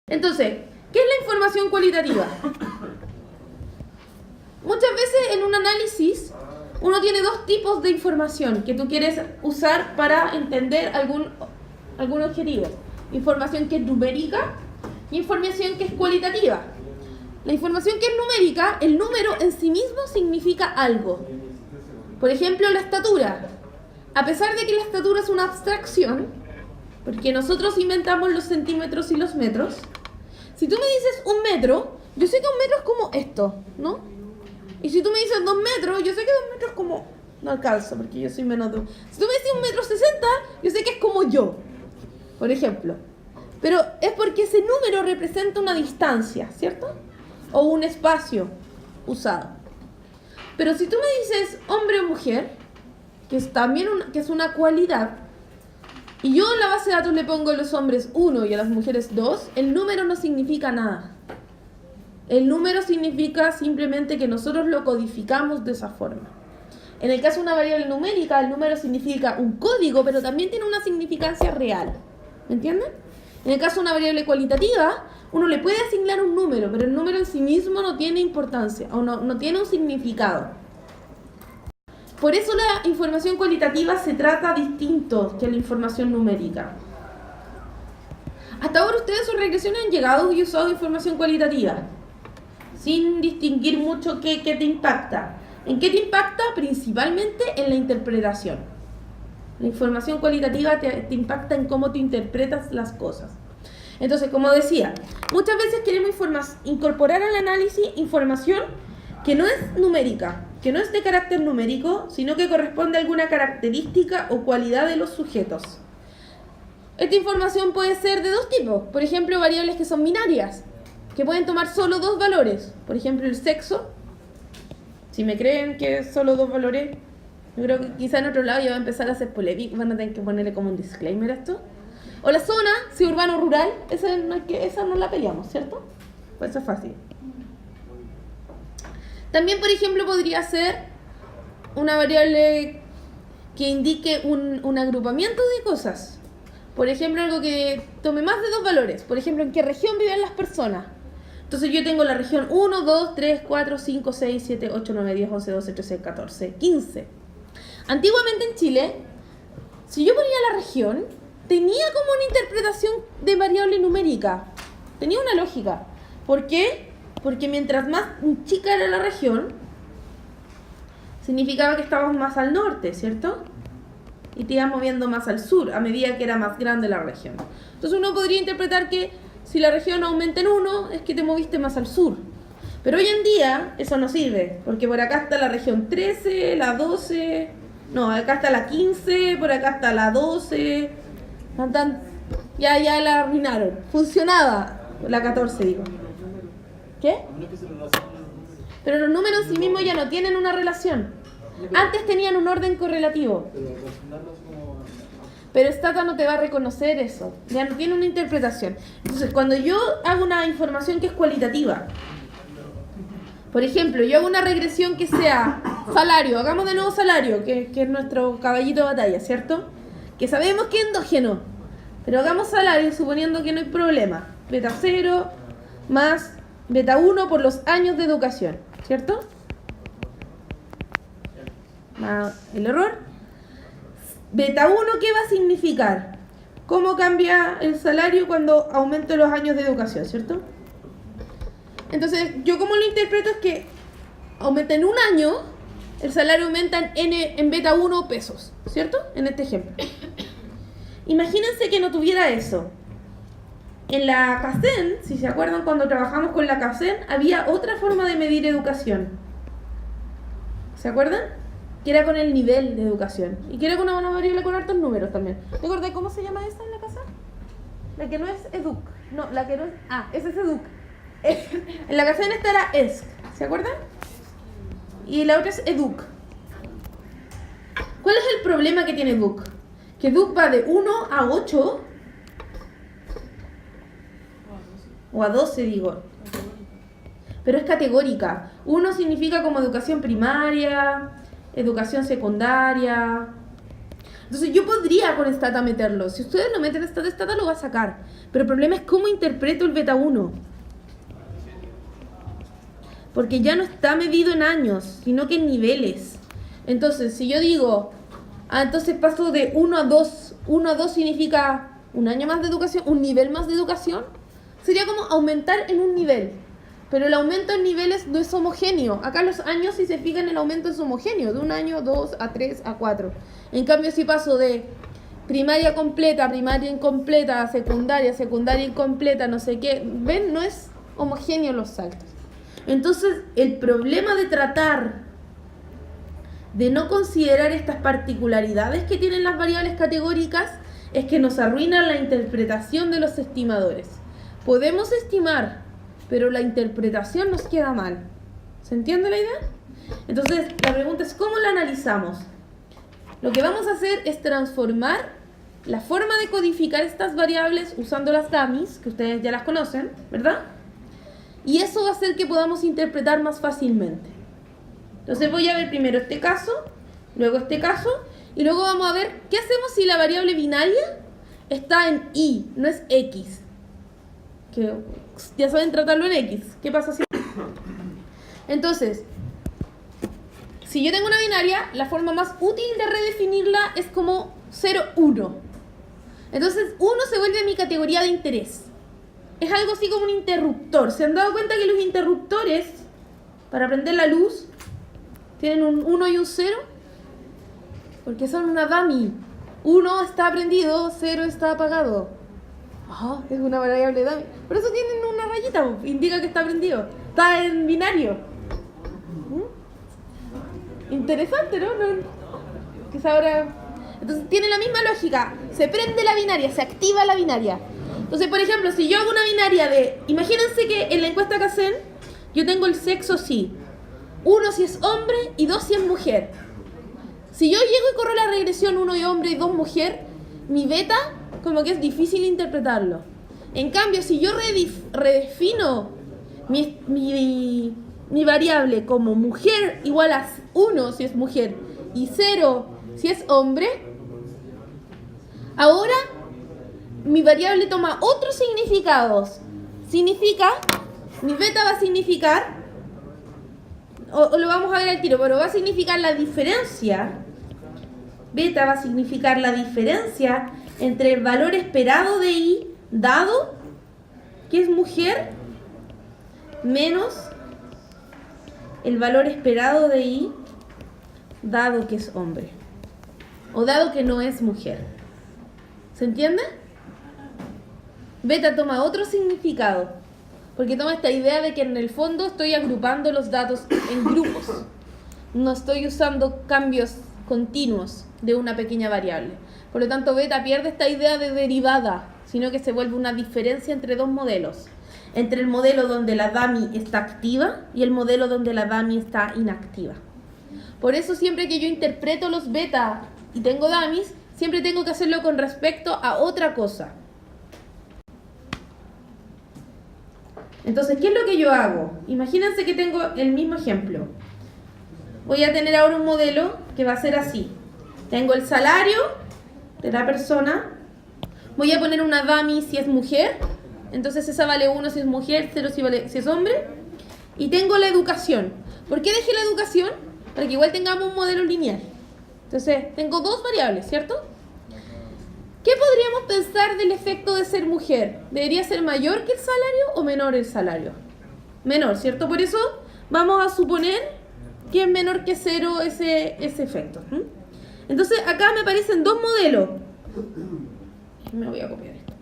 Entonces, ¿qué es la información cualitativa? Muchas veces en un análisis uno tiene dos tipos de información que tú quieres usar para entender algún objetivo. Información que es numérica y información que es cualitativa. La información que es numérica, el número en sí mismo significa algo. Por ejemplo, la estatura. A pesar de que la estatura es una abstracción, porque nosotros inventamos los centímetros y los metros, si tú me dices 1 metro, yo sé que 1 metro es como esto, ¿no? Y si tú me dices 2 metros, yo sé que 2 metros es como... No alcanzo, porque yo soy menos de... Si tú me dices 1,60 m, yo sé que es como yo, por ejemplo. Pero es porque ese número representa una distancia, ¿cierto? O un espacio usado. Pero si tú me dices hombre o mujer, que es también que es una cualidad, y yo en la base de datos le pongo a los hombres 1 y a las mujeres 2, el número no significa nada. El número significa simplemente que nosotros lo codificamos de esa forma. En el caso de una variable numérica, el número significa un código, pero también tiene una significancia real. ¿Me entienden? En el caso de una variable cualitativa, uno le puede asignar un número, pero el número en sí mismo no tiene importancia, o no tiene un significado. Por eso la información cualitativa se trata distinto que la información numérica. Hasta ahora ustedes en sus regresiones han llegado y usado información cualitativa, sin distinguir mucho qué te impacta. ¿En qué te impacta? Principalmente en la interpretación. La información cualitativa te impacta en cómo te interpretas las cosas. Entonces, como decía, muchas veces queremos incorporar al análisis información que no es numérica, que no es de carácter numérico, sino que corresponde a alguna característica o cualidad de los sujetos. Esta información puede ser de dos tipos. Por ejemplo, variables que son binarias, que pueden tomar solo dos valores. Por ejemplo, el sexo. Si me creen que es solo dos valores, yo creo que quizá en otro lado ya va a empezar a hacer polémica. Van a tener que ponerle como un disclaimer a esto. O la zona, si urbano o rural, esa no la peleamos, ¿cierto? Pues eso es fácil. También, por ejemplo, podría ser una variable que indique un agrupamiento de cosas. Por ejemplo, algo que tome más de dos valores. Por ejemplo, en qué región viven las personas. Entonces yo tengo la región 1, 2, 3, 4, 5, 6, 7, 8, 9, 10, 11, 12, 13, 14, 15. Antiguamente en Chile, si yo ponía la región, tenía como una interpretación de variable numérica. Tenía una lógica. ¿Por qué? Porque mientras más chica era la región, significaba que estábamos más al norte, ¿cierto? Y te ibas moviendo más al sur a medida que era más grande la región. Entonces uno podría interpretar que si la región aumenta en 1, es que te moviste más al sur. Pero hoy en día eso no sirve, porque por acá está la región 13, la 12, no, acá está la 15, por acá está la 12, ya la arruinaron. Funcionaba la 14, digo. ¿Qué? Pero los números en sí mismos ya no tienen una relación. Antes tenían un orden correlativo. Pero Stata no te va a reconocer eso. Ya no tiene una interpretación. Entonces, cuando yo hago una información que es cualitativa, por ejemplo, yo hago una regresión que sea salario, hagamos de nuevo salario, que es nuestro caballito de batalla, ¿cierto? Que sabemos que es endógeno, pero hagamos salario suponiendo que no hay problema. Beta 0 más beta 1 por los años de educación, ¿cierto? Más el error. Beta 1, ¿qué va a significar? ¿Cómo cambia el salario cuando aumento los años de educación, ¿cierto? Entonces, yo como lo interpreto es que aumenta en un año, el salario aumenta en beta 1 pesos, ¿cierto? En este ejemplo. Imagínense que no tuviera eso. En la CACEN, si se acuerdan cuando trabajamos con la CACEN, había otra forma de medir educación. ¿Se acuerdan? Que era con el nivel de educación. Y que era con una variable con hartos números también. ¿Te acordás cómo se llama esa en la casa? La que no es EDUC. No, la que no es... esa es EDUC. En la casa en esta era ESC. ¿Se acuerdan? Y la otra es EDUC. ¿Cuál es el problema que tiene EDUC? Que EDUC va de 1 a 8. O a 12, digo. Pero es categórica. 1 significa como educación primaria, educación secundaria. Entonces yo podría con Stata meterlo. Si ustedes lo meten Stata lo va a sacar. Pero el problema es cómo interpreto el beta 1. Porque ya no está medido en años, sino que en niveles. Entonces, si yo digo, entonces paso de 1 a 2. 1 a 2 significa un año más de educación, un nivel más de educación. Sería como aumentar en un nivel. Pero el aumento en niveles no es homogéneo. Acá los años, si se fijan, el aumento es homogéneo. De un año, 2, a 3, a 4. En cambio, si paso de primaria completa, primaria incompleta, secundaria, secundaria incompleta, no sé qué. ¿Ven? No es homogéneo los saltos. Entonces, el problema de tratar de no considerar estas particularidades que tienen las variables categóricas es que nos arruinan la interpretación de los estimadores. Podemos estimar, pero la interpretación nos queda mal. ¿Se entiende la idea? Entonces, la pregunta es, ¿cómo la analizamos? Lo que vamos a hacer es transformar la forma de codificar estas variables usando las dummies, que ustedes ya las conocen, ¿verdad? Y eso va a hacer que podamos interpretar más fácilmente. Entonces voy a ver primero este caso, luego este caso, y luego vamos a ver qué hacemos si la variable binaria está en y, no es x. Que ya saben tratarlo en x. ¿Qué pasa si...? Entonces, si yo tengo una binaria, la forma más útil de redefinirla es como 0, 1. Entonces, 1 se vuelve mi categoría de interés. Es algo así como un interruptor. ¿Se han dado cuenta que los interruptores, para prender la luz, tienen un 1 y un 0? Porque son una dummy. 1 está prendido, 0 está apagado. Es una variable dummy. Por eso tienen una rayita, indica que está prendido. Está en binario. Interesante, ¿no? Quizá ahora... Entonces tiene la misma lógica. Se prende la binaria, se activa la binaria. Entonces, por ejemplo, si yo hago una binaria de... Imagínense que en la encuesta que hacen, yo tengo el sexo sí. 1 si es hombre y 2 si es mujer. Si yo llego y corro la regresión 1 y hombre y 2 mujer, mi beta como que es difícil interpretarlo. En cambio, si yo redefino mi variable como mujer igual a 1 si es mujer y 0 si es hombre, ahora mi variable toma otros significados. Significa, mi beta va a significar, o lo vamos a ver al tiro, pero va a significar la diferencia. Beta va a significar la diferencia entre el valor esperado de i dado que es mujer menos el valor esperado de i dado que es hombre o dado que no es mujer. ¿Se entiende? Beta toma otro significado porque toma esta idea de que en el fondo estoy agrupando los datos en grupos. No estoy usando cambios continuos de una pequeña variable. Por lo tanto, beta pierde esta idea de derivada, sino que se vuelve una diferencia entre dos modelos. Entre el modelo donde la dummy está activa y el modelo donde la dummy está inactiva. Por eso siempre que yo interpreto los beta y tengo dummies, siempre tengo que hacerlo con respecto a otra cosa. Entonces, ¿qué es lo que yo hago? Imagínense que tengo el mismo ejemplo. Voy a tener ahora un modelo que va a ser así. Tengo el salario de la persona. Voy a poner una dummy si es mujer. Entonces esa vale 1 si es mujer, 0 si es hombre. Y tengo la educación. ¿Por qué dejé la educación? Para que igual tengamos un modelo lineal. Entonces, tengo dos variables, ¿cierto? ¿Qué podríamos pensar del efecto de ser mujer? ¿Debería ser mayor que el salario o menor el salario? Menor, ¿cierto? Por eso vamos a suponer que es menor que 0 ese efecto. Entonces, acá me aparecen dos modelos. Me voy a copiar esto.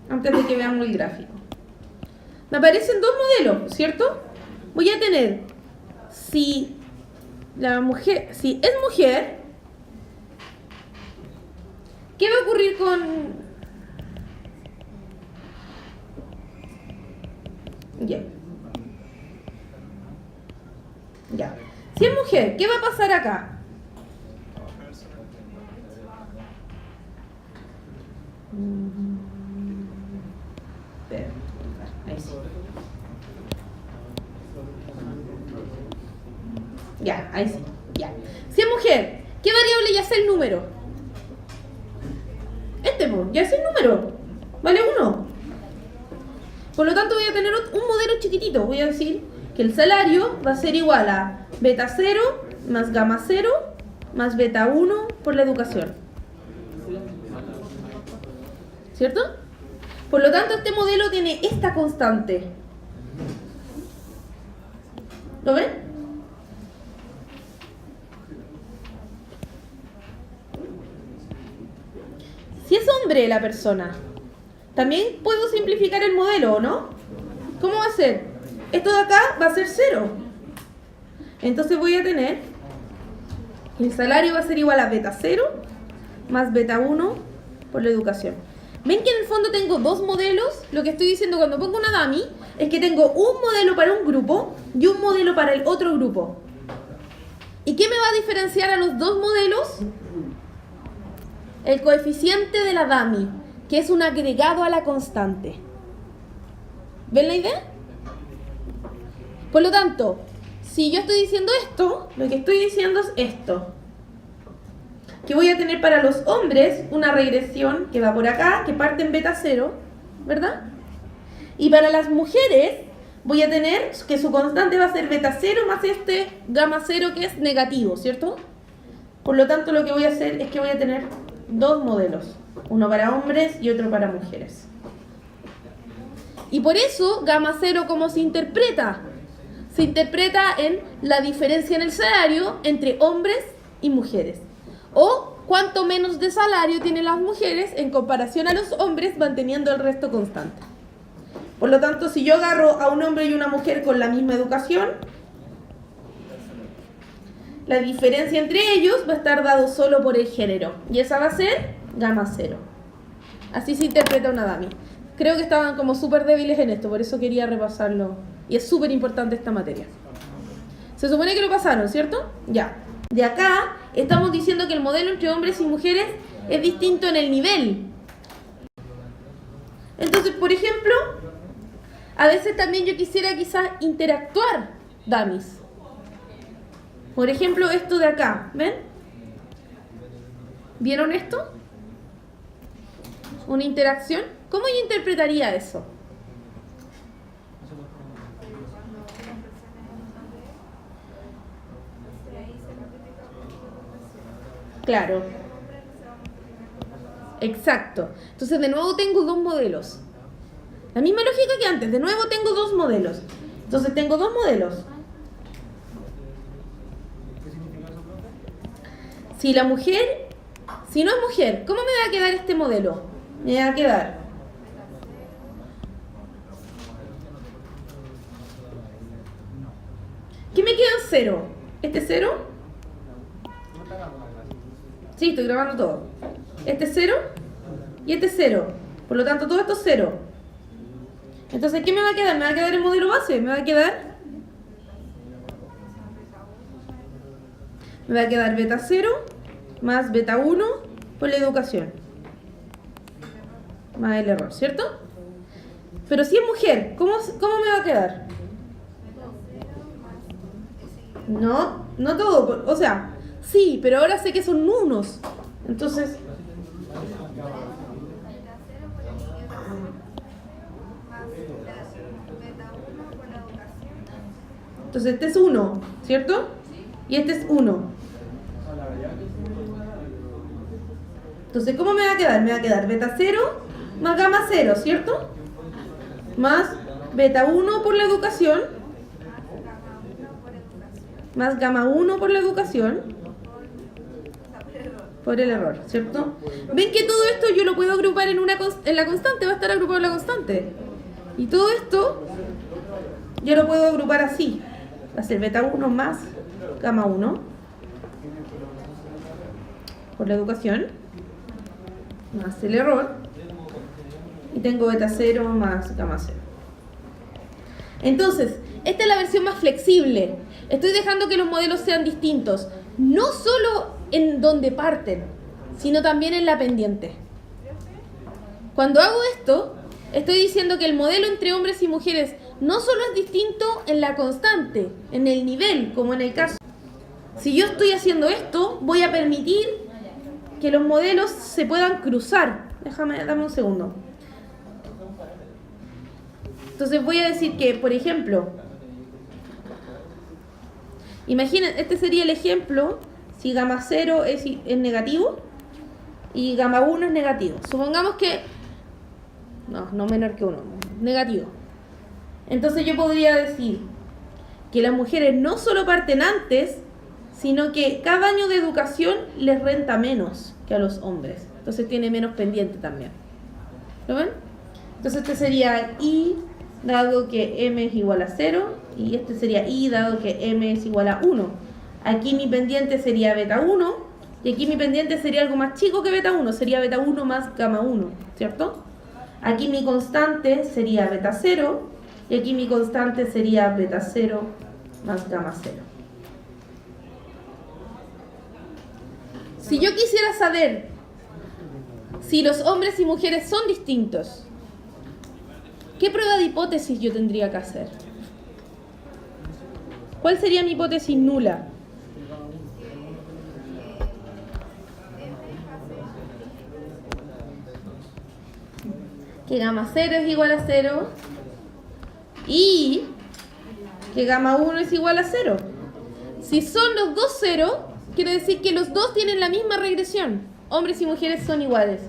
Antes de que veamos el gráfico. Me aparecen dos modelos, ¿cierto? Voy a tener, si es mujer, ¿qué va a ocurrir con... Ya. Si es mujer, ¿qué va a pasar acá? Ahí sí. Ya, ahí sí. Ya. Si es mujer, ¿qué variable ya es el número? Ya es el número. Vale 1. Por lo tanto voy a tener un modelo chiquitito. Voy a decir que el salario va a ser igual a beta 0 más gamma 0 más beta 1 por la educación. ¿Cierto? Por lo tanto, este modelo tiene esta constante. ¿Lo ven? Si es hombre la persona, también puedo simplificar el modelo, ¿o no? ¿Cómo va a ser? Esto de acá va a ser 0. Entonces voy a tener, el salario va a ser igual a beta 0 más beta 1 por la educación. ¿Ven que en el fondo tengo dos modelos? Lo que estoy diciendo cuando pongo una dummy es que tengo un modelo para un grupo y un modelo para el otro grupo. ¿Y qué me va a diferenciar a los dos modelos? El coeficiente de la dummy, que es un agregado a la constante. ¿Ven la idea? Por lo tanto, si yo estoy diciendo esto, lo que estoy diciendo es esto. Que voy a tener para los hombres una regresión que va por acá, que parte en beta 0, ¿verdad? Y para las mujeres voy a tener que su constante va a ser beta 0 más este gamma 0 que es negativo, ¿cierto? Por lo tanto, lo que voy a hacer es que voy a tener dos modelos, uno para hombres y otro para mujeres. Y por eso, gamma 0, ¿cómo se interpreta? Se interpreta en la diferencia en el salario entre hombres y mujeres. O cuánto menos de salario tienen las mujeres en comparación a los hombres, manteniendo el resto constante. Por lo tanto, si yo agarro a un hombre y una mujer con la misma educación, la diferencia entre ellos va a estar dado solo por el género. Y esa va a ser gamma 0. Así se interpreta una dummy. Creo que estaban como súper débiles en esto, por eso quería repasarlo. Y es súper importante esta materia. Se supone que lo pasaron, ¿cierto? Ya. De acá estamos diciendo que el modelo entre hombres y mujeres es distinto en el nivel. Entonces, por ejemplo, a veces también yo quisiera quizás interactuar dummies. Por ejemplo, esto de acá, ¿ven? ¿Vieron esto? Una interacción. ¿Cómo yo interpretaría eso? Claro. Exacto. Entonces, de nuevo tengo dos modelos. La misma lógica que antes. De nuevo tengo dos modelos. Entonces, tengo dos modelos. Si la mujer, si no es mujer, ¿cómo me va a quedar este modelo? Me va a quedar ¿qué me queda en 0? ¿Este 0? Sí, estoy grabando todo. Este 0 y este 0. Por lo tanto, todo esto es 0. Entonces, ¿qué me va a quedar? ¿Me va a quedar el modelo base? Me va a quedar beta 0 más beta 1 por la educación. Más el error, ¿cierto? Pero si es mujer, ¿cómo me va a quedar? No, no todo. O sea, sí, pero ahora sé que son unos. Entonces, este es 1, ¿cierto? Y este es 1. Entonces, ¿cómo me va a quedar? Me va a quedar beta 0 más gamma 0, ¿cierto? Más beta 1 por la educación, más gamma 1 por la educación, por el error, ¿cierto? ¿Ven que todo esto yo lo puedo agrupar en la constante? Va a estar agrupado en la constante. Y todo esto yo lo puedo agrupar así. Va a ser beta 1 más gamma 1 por la educación, más el error, y tengo beta 0 más gamma 0. Entonces, esta es la versión más flexible. Estoy dejando que los modelos sean distintos, no solo en donde parten, sino también en la pendiente. Cuando hago esto, estoy diciendo que el modelo entre hombres y mujeres no solo es distinto en la constante, en el nivel, como en el caso Si yo estoy haciendo esto, voy a permitir que los modelos se puedan cruzar. Dame un segundo. Entonces voy a decir que, por ejemplo, imaginen, este sería el ejemplo si gamma 0 es negativo y gamma 1 es negativo. Supongamos que, no menor que 1, negativo. Entonces yo podría decir que las mujeres no solo parten antes, sino que cada año de educación les renta menos que a los hombres. Entonces tiene menos pendiente también. ¿Lo ven? Entonces este sería I dado que M es igual a 0 y este sería I dado que M es igual a 1. Aquí mi pendiente sería beta 1 y aquí mi pendiente sería algo más chico que beta 1, sería beta 1 más gamma 1, ¿cierto? Aquí mi constante sería beta 0 y aquí mi constante sería beta 0 más gamma 0. Si yo quisiera saber si los hombres y mujeres son distintos, ¿qué prueba de hipótesis yo tendría que hacer? ¿Cuál sería mi hipótesis nula? Que gamma 0 es igual a 0 y que gamma 1 es igual a 0. Si son los dos 0, quiere decir que los dos tienen la misma regresión. Hombres y mujeres son iguales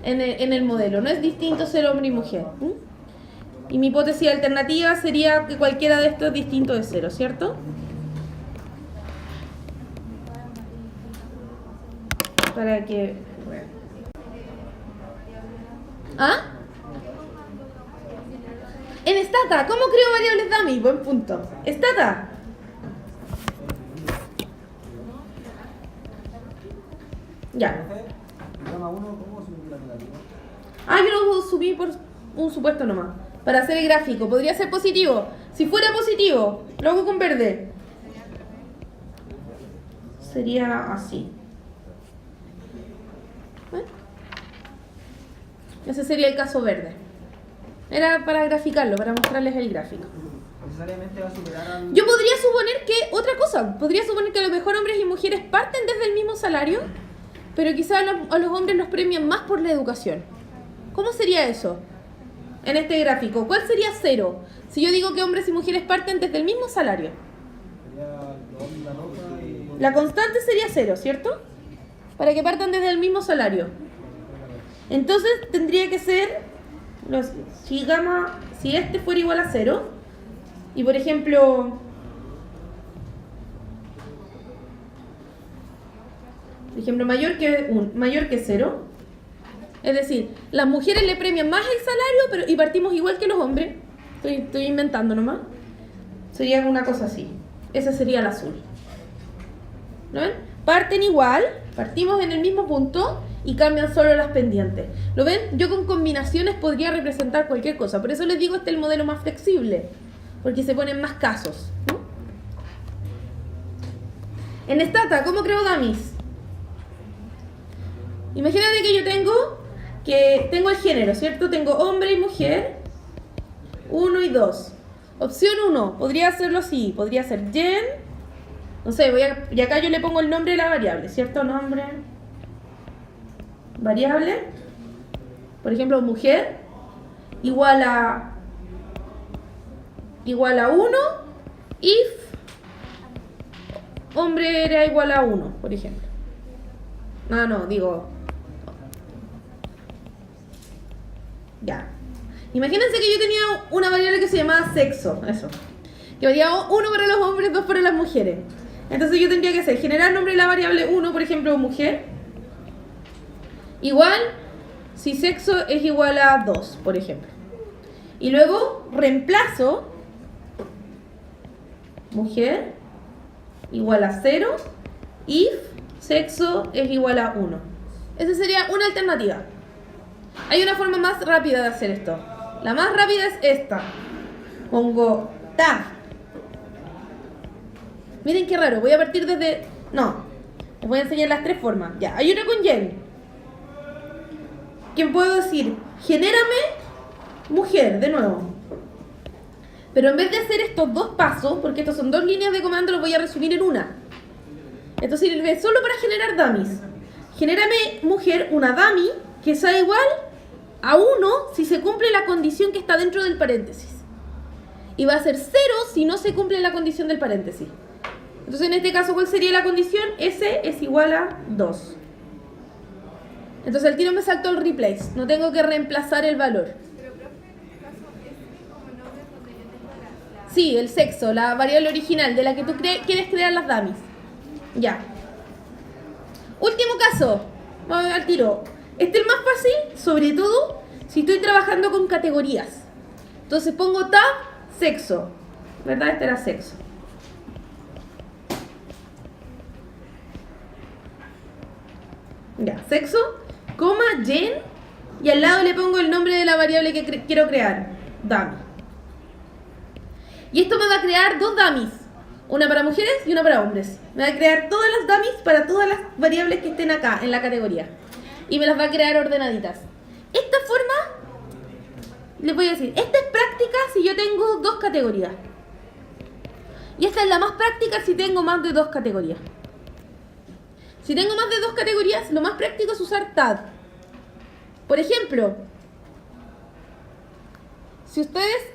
en el modelo. No es distinto ser hombre y mujer. Y mi hipótesis alternativa sería que cualquiera de estos es distinto de 0, ¿cierto? Para que... ¿Ah? En Stata, ¿cómo creo variables dummy? Buen punto. Stata. Ya. Yo lo subí por un supuesto nomás. Para hacer el gráfico. Podría ser positivo. Si fuera positivo, lo hago con verde. Sería así. Ese sería el caso verde. Era para graficarlo, para mostrarles el gráfico. Necesariamente va a superar al... Yo podría suponer que, otra cosa, podría suponer que a lo mejor hombres y mujeres parten desde el mismo salario, pero quizás a los hombres los premian más por la educación. ¿Cómo sería eso? En este gráfico, ¿cuál sería 0? Si yo digo que hombres y mujeres parten desde el mismo salario. La constante sería 0, ¿cierto? Para que partan desde el mismo salario. Entonces tendría que ser, si este fuera igual a 0, y por ejemplo, mayor que 0, es decir, las mujeres le premian más el salario y partimos igual que los hombres. Estoy inventando nomás. Sería una cosa así. Ese sería el azul. ¿No ven? Parten igual, partimos en el mismo punto y cambian solo las pendientes. ¿Lo ven? Yo con combinaciones podría representar cualquier cosa. Por eso les digo, este es el modelo más flexible, porque se ponen más casos, ¿no? En Stata, ¿cómo creo dummies? Imagínate que yo tengo el género, ¿cierto? Tengo hombre y mujer, 1 y 2. Opción 1, podría hacerlo así, podría ser gen, no sé, y acá yo le pongo el nombre de la variable, ¿cierto? Nombre, variable, por ejemplo, mujer, igual a 1, if hombre era igual a 1, por ejemplo. Ya. Imagínense que yo tenía una variable que se llamaba sexo, eso. Que valía 1 para los hombres, 2 para las mujeres. Entonces yo tendría que hacer generar nombre de la variable 1, por ejemplo, mujer. Igual, si sexo es igual a 2, por ejemplo. Y luego reemplazo mujer igual a 0 if sexo es igual a 1. Esa sería una alternativa. Hay una forma más rápida de hacer esto. La más rápida es esta. Pongo tab. Miren qué raro. Voy a partir desde... No. Les voy a enseñar las 3 formas. Ya. Hay una con gen. Que puedo decir, genérame mujer, de nuevo. Pero en vez de hacer estos 2 pasos, porque estos son 2 líneas de comando, los voy a resumir en una. Esto sirve solo para generar dummies. Genérame, mujer, una dummy que sea igual a 1 si se cumple la condición que está dentro del paréntesis. Y va a ser 0 si no se cumple la condición del paréntesis. Entonces, en este caso, ¿cuál sería la condición? S es igual a 2. Entonces, el tiro me saltó el replace. No tengo que reemplazar el valor. Pero, profe, en este caso, es como nombre donde yo tengo Sí, el sexo, la variable original de la que tú quieres crear las dummies. Ya. Último caso. Vamos al tiro. Este es el más fácil, sobre todo si estoy trabajando con categorías. Entonces pongo tab, sexo. ¿Verdad? Este era sexo. Ya, sexo, coma, gen, y al lado le pongo el nombre de la variable que quiero crear, dummy. Y esto me va a crear dos dummies, una para mujeres y una para hombres. Me va a crear todas las dummies para todas las variables que estén acá en la categoría. Y me las va a crear ordenaditas. Esta forma, les voy a decir, esta es práctica si yo tengo dos categorías. Y esta es la más práctica si tengo más de dos categorías. Si tengo más de dos categorías, lo más práctico es usar tab. Por ejemplo, si ustedes...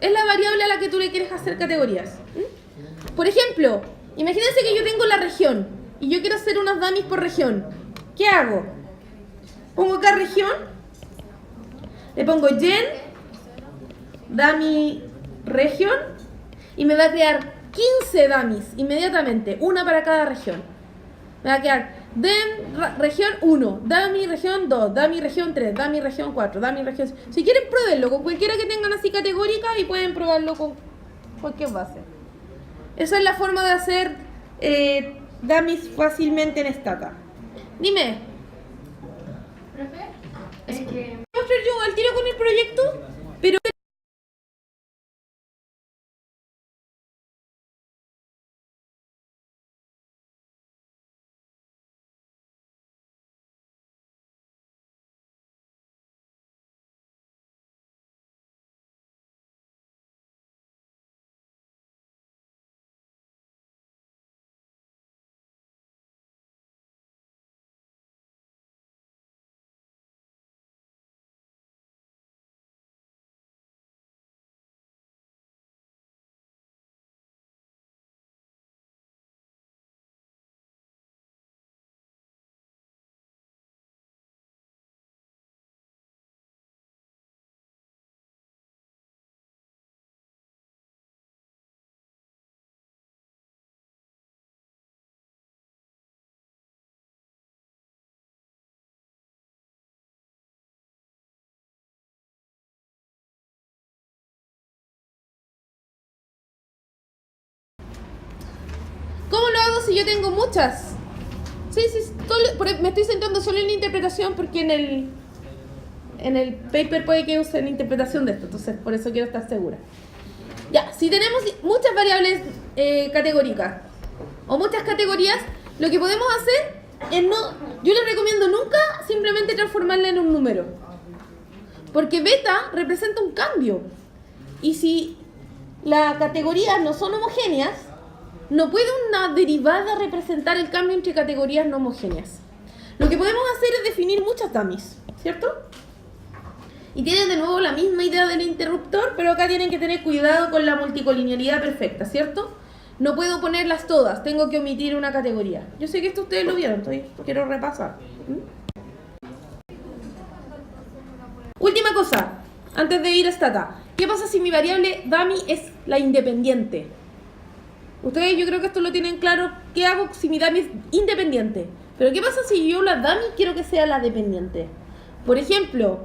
es la variable a la que tú le quieres hacer categorías. Por ejemplo, imagínense que yo tengo la región y yo quiero hacer unas dummies por región. ¿Qué hago? Pongo acá región, le pongo gen, dummy región, y me va a crear 15 dummies inmediatamente, una para cada región. Me va a quedar región 1, dummy región 2, dummy región 3, dummy región 4, dummy región... Si quieren, pruébenlo con cualquiera que tengan así categórica y pueden probarlo con cualquier base. Esa es la forma de hacer dummies fácilmente en Stata. Dime. Profe, es que... Voy a mostrar yo al tiro con el proyecto, pero... ¿Cómo lo hago si yo tengo muchas? Sí, me estoy centrando solo en la interpretación porque en el paper puede que use la interpretación de esto, entonces por eso quiero estar segura. Ya, si tenemos muchas variables categóricas o muchas categorías, lo que podemos hacer es yo les recomiendo nunca simplemente transformarla en un número, porque beta representa un cambio, y si las categorías no son homogéneas, no puede una derivada representar el cambio entre categorías no homogéneas. Lo que podemos hacer es definir muchas dummies, ¿cierto? Y tienen de nuevo la misma idea del interruptor, pero acá tienen que tener cuidado con la multicolinealidad perfecta, ¿cierto? No puedo ponerlas todas, tengo que omitir una categoría. Yo sé que esto ustedes lo vieron, quiero repasar. Última cosa, antes de ir a Stata. ¿Qué pasa si mi variable dummy es la independiente? Ustedes yo creo que esto lo tienen claro. ¿Qué hago si mi dummy es independiente? Pero ¿qué pasa si yo la dummy quiero que sea la dependiente? Por ejemplo,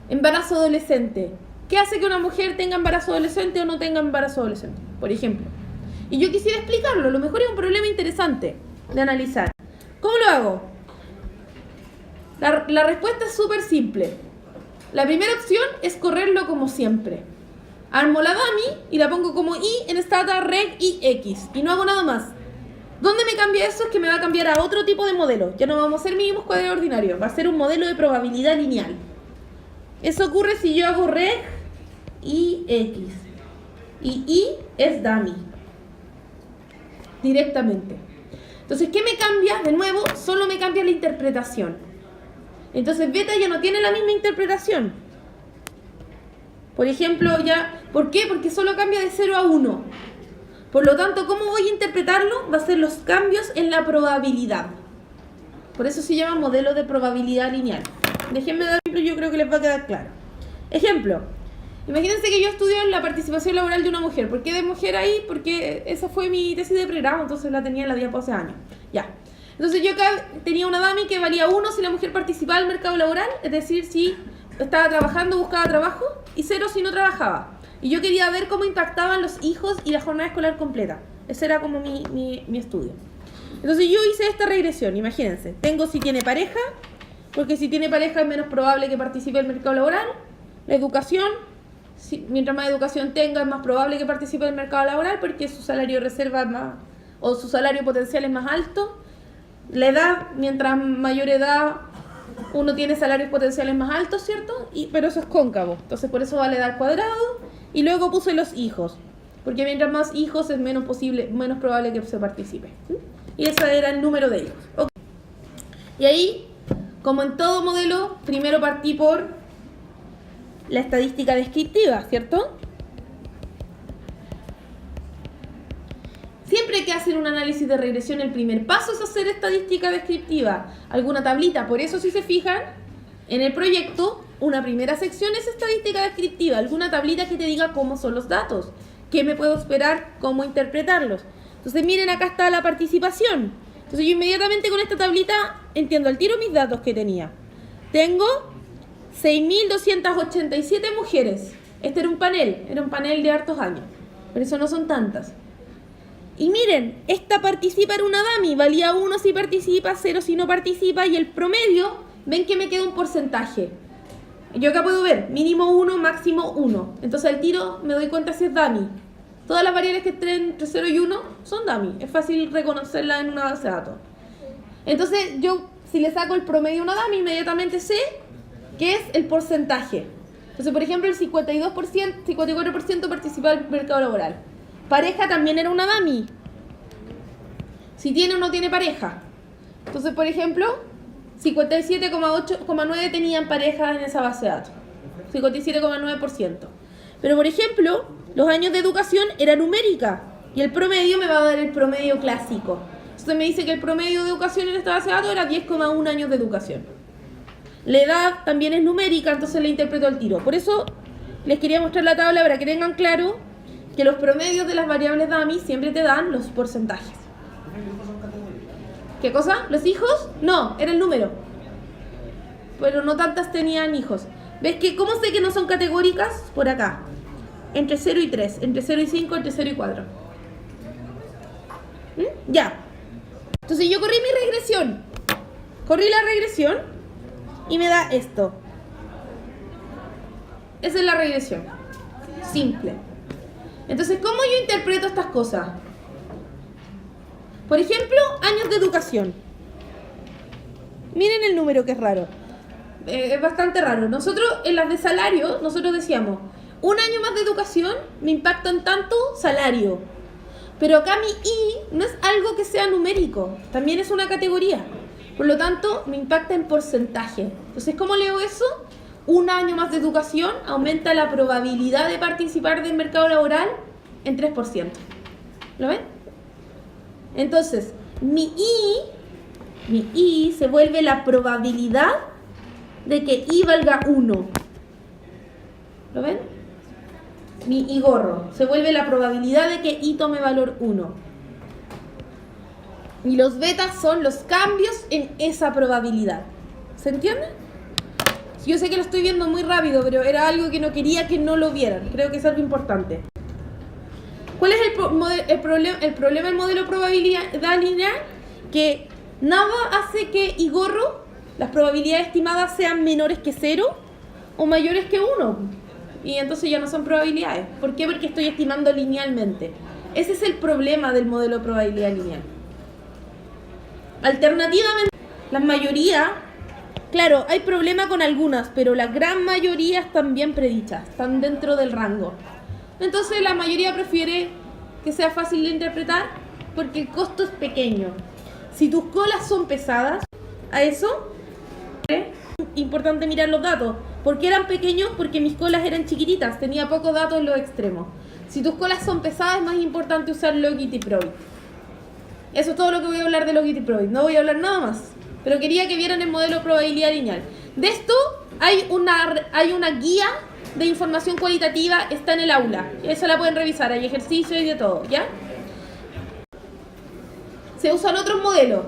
embarazo adolescente. ¿Qué hace que una mujer tenga embarazo adolescente o no tenga embarazo adolescente? Por ejemplo. Y yo quisiera explicarlo. A lo mejor es un problema interesante de analizar. ¿Cómo lo hago? La respuesta es súper simple. La primera opción es correrlo como siempre. Armo la dummy y la pongo como i en stata reg i x y no hago nada más. ¿Dónde me cambia eso? Es que me va a cambiar a otro tipo de modelo. Ya no vamos a hacer mínimos cuadrados ordinarios, va a ser un modelo de probabilidad lineal. Eso ocurre si yo hago reg i x. y I es dummy. Directamente. Entonces, ¿qué me cambia? De nuevo, solo me cambia la interpretación. Entonces, beta ya no tiene la misma interpretación. Por ejemplo, ¿por qué? Porque solo cambia de 0 a 1. Por lo tanto, ¿cómo voy a interpretarlo? Va a ser los cambios en la probabilidad. Por eso se llama modelo de probabilidad lineal. Déjenme dar un ejemplo, yo creo que les va a quedar claro. Ejemplo. Imagínense que yo estudio en la participación laboral de una mujer. ¿Por qué de mujer ahí? Porque esa fue mi tesis de pregrado, entonces la tenía en la diapo hace años. Ya. Entonces yo acá tenía una dummy que valía 1 si la mujer participaba en el mercado laboral, es decir, si estaba trabajando, buscaba trabajo, y 0 si no trabajaba. Y yo quería ver cómo impactaban los hijos y la jornada escolar completa. Ese era como mi estudio. Entonces yo hice esta regresión, imagínense. Tengo si tiene pareja, porque si tiene pareja es menos probable que participe en el mercado laboral. La educación, mientras más educación tenga es más probable que participe en el mercado laboral porque su salario de reserva es más, o su salario potencial es más alto. La edad, mientras mayor edad uno tiene salarios potenciales más altos, ¿cierto? Pero eso es cóncavo, entonces por eso va la edad al cuadrado. Y luego puse los hijos, porque mientras más hijos es menos probable que se participe. Y ese era el número de hijos. Okay. Y ahí, como en todo modelo, primero partí por la estadística descriptiva, ¿cierto? Siempre que hacen un análisis de regresión, el primer paso es hacer estadística descriptiva, alguna tablita. Por eso, si se fijan, en el proyecto, una primera sección es estadística descriptiva, alguna tablita que te diga cómo son los datos, qué me puedo esperar, cómo interpretarlos. Entonces, miren, acá está la participación. Entonces, yo inmediatamente con esta tablita entiendo al tiro mis datos que tenía. Tengo 6.287 mujeres. Este era un panel de hartos años, por eso no son tantas. Y miren, esta participa en una dummy, valía 1 si participa, 0 si no participa, y el promedio, ven que me queda un porcentaje. Yo acá puedo ver, mínimo 1, máximo 1. Entonces al tiro me doy cuenta si es dummy. Todas las variables que estén entre 0 y 1 son dummy. Es fácil reconocerlas en una base de datos. Entonces yo, si le saco el promedio a una dummy, inmediatamente sé que es el porcentaje. Entonces, por ejemplo, el 54% participa del mercado laboral. Pareja también era una dummy. Si tiene o no tiene pareja. Entonces, por ejemplo, 57,9 tenían pareja en esa base de datos. 57,9%. Pero, por ejemplo, los años de educación era numérica. Y el promedio me va a dar el promedio clásico. Entonces me dice que el promedio de educación en esta base de datos era 10,1 años de educación. La edad también es numérica, entonces la interpreto al tiro. Por eso les quería mostrar la tabla para que tengan claro que los promedios de las variables dummy siempre te dan los porcentajes. ¿Qué cosa? ¿Los hijos? No, era el número. Pero no tantas tenían hijos. ¿Ves que cómo sé que no son categóricas? Por acá. Entre 0 y 3, entre 0 y 5, entre 0 y 4. Ya. Entonces yo corrí mi regresión. Corrí la regresión y me da esto. Esa es la regresión. Simple. Entonces, ¿cómo yo interpreto estas cosas? Por ejemplo, años de educación. Miren el número que es raro. Es bastante raro. Nosotros, en las de salario, nosotros decíamos, un año más de educación me impacta en tanto salario. Pero acá mi I no es algo que sea numérico, también es una categoría. Por lo tanto, me impacta en porcentaje. Entonces, ¿cómo leo eso? Un año más de educación aumenta la probabilidad de participar del mercado laboral en 3%. ¿Lo ven? Entonces, mi I se vuelve la probabilidad de que I valga 1. ¿Lo ven? Mi I gorro se vuelve la probabilidad de que I tome valor 1. Y los betas son los cambios en esa probabilidad. ¿Se entiende? Yo sé que lo estoy viendo muy rápido, pero era algo que no quería que no lo vieran. Creo que es algo importante. ¿Cuál es el problema del modelo de probabilidad lineal? Que nada hace que I gorro, las probabilidades estimadas, sean menores que 0 o mayores que 1. Y entonces ya no son probabilidades. ¿Por qué? Porque estoy estimando linealmente. Ese es el problema del modelo de probabilidad lineal. Alternativamente, la mayoría, claro, hay problema con algunas, pero la gran mayoría están bien predichas, están dentro del rango. Entonces la mayoría prefiere que sea fácil de interpretar porque el costo es pequeño. Si tus colas son pesadas, a eso es importante mirar los datos. ¿Por qué eran pequeños? Porque mis colas eran chiquititas, tenía pocos datos en los extremos. Si tus colas son pesadas, es más importante usar Logit y Probit. Eso es todo lo que voy a hablar de Logit y Probit, no voy a hablar nada más. Pero quería que vieran el modelo de probabilidad lineal. De esto hay una guía de información cualitativa, está en el aula. Esa la pueden revisar, hay ejercicios y de todo, ¿ya? Se usan otros modelos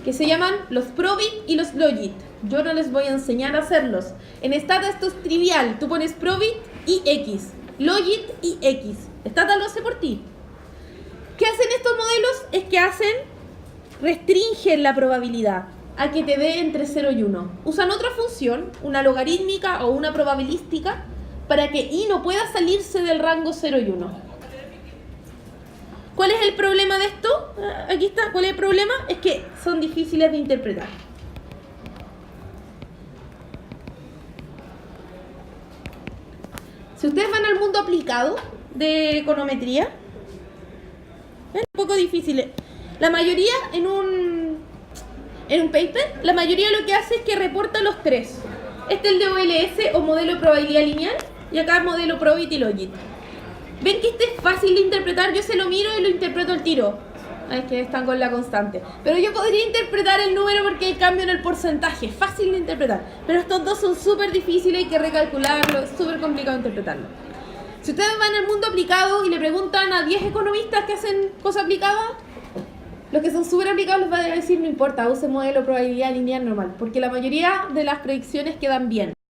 que se llaman los Probit y los Logit. Yo no les voy a enseñar a hacerlos. En Stata esto es trivial. Tú pones Probit y X, Logit y X. Stata lo hace por ti. ¿Qué hacen estos modelos? Es que restringen la probabilidad a que te dé entre 0 y 1. Usan otra función, una logarítmica o una probabilística, para que I no pueda salirse del rango 0 y 1. ¿Cuál es el problema de esto? Aquí está. ¿Cuál es el problema? Es que son difíciles de interpretar. Si ustedes van al mundo aplicado de econometría, es un poco difícil. La mayoría en un paper, la mayoría lo que hace es que reporta los tres. Este es el de OLS o modelo de probabilidad lineal, y acá modelo Probit y Logit. ¿Ven que este es fácil de interpretar? Yo se lo miro y lo interpreto al tiro. Es que están con la constante. Pero yo podría interpretar el número porque hay cambio en el porcentaje. Fácil de interpretar. Pero estos dos son súper difíciles, hay que recalcularlo, es súper complicado interpretarlo. Si ustedes van al mundo aplicado y le preguntan a 10 economistas que hacen cosas aplicadas, los que son súper aplicados les van a decir no importa, use modelo probabilidad lineal normal. Porque la mayoría de las predicciones quedan bien.